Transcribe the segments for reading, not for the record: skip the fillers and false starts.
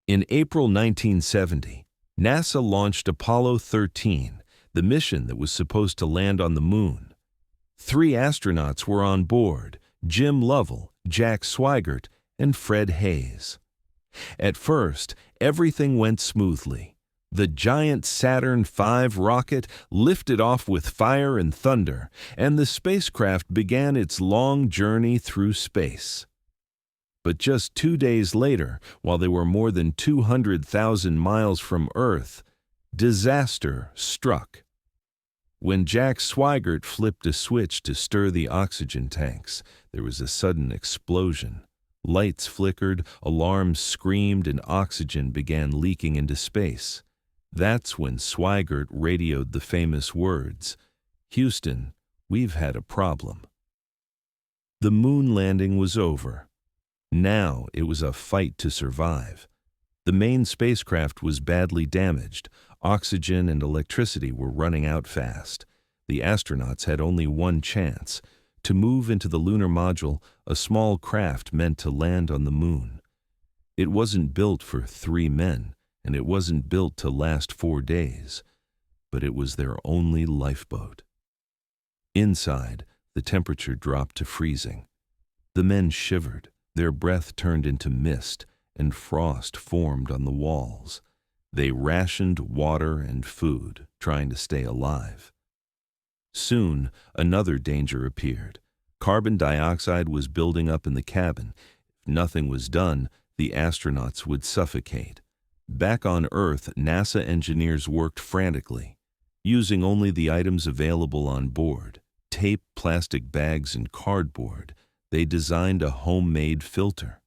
In April 1970, NASA launched Apollo 13, the mission that was supposed to land on the moon. 3 astronauts were on board: Jim Lovell, Jack Swigert, and Fred Hayes. At first, everything went smoothly. The giant Saturn V rocket lifted off with fire and thunder, and the spacecraft began its long journey through space. But just 2 days later, while they were more than 200,000 miles from Earth, disaster struck. When Jack Swigert flipped a switch to stir the oxygen tanks, there was a sudden explosion. Lights flickered, alarms screamed, and oxygen began leaking into space. That's when Swigert radioed the famous words, "Houston, we've had a problem." The moon landing was over. Now it was a fight to survive. The main spacecraft was badly damaged. Oxygen and electricity were running out fast. The astronauts had only one chance: to move into the lunar module, a small craft meant to land on the moon. It wasn't built for 3 men, and it wasn't built to last 4 days, but it was their only lifeboat. Inside, the temperature dropped to freezing. The men shivered. Their breath turned into mist, and frost formed on the walls. They rationed water and food, trying to stay alive. Soon, another danger appeared. Carbon dioxide was building up in the cabin. If nothing was done, the astronauts would suffocate. Back on Earth, NASA engineers worked frantically, using only the items available on board: tape, plastic bags, and cardboard. They designed a homemade filter.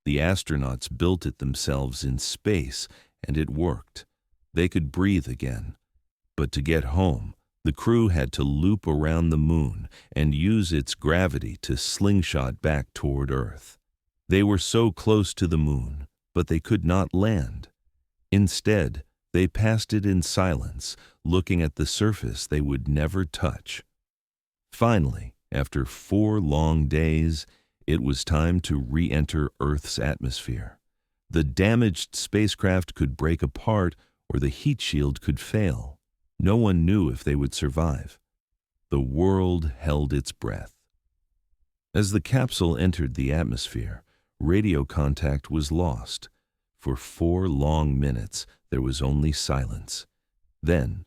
The astronauts built it themselves in space, and it worked. They could breathe again. But to get home, the crew had to loop around the moon and use its gravity to slingshot back toward Earth. They were so close to the moon, but they could not land. Instead, they passed it in silence, looking at the surface they would never touch. Finally, after 4 long days, it was time to re-enter Earth's atmosphere. The damaged spacecraft could break apart, or the heat shield could fail. No one knew if they would survive. The world held its breath. As the capsule entered the atmosphere, radio contact was lost. For 4 long minutes, there was only silence. Then,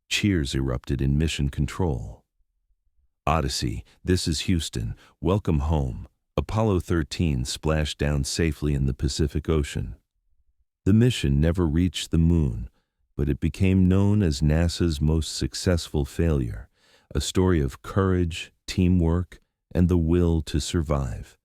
cheers erupted in mission control. "Odyssey, this is Houston. Welcome home." Apollo 13 splashed down safely in the Pacific Ocean. The mission never reached the moon, but it became known as NASA's most successful failure, a story of courage, teamwork, and the will to survive.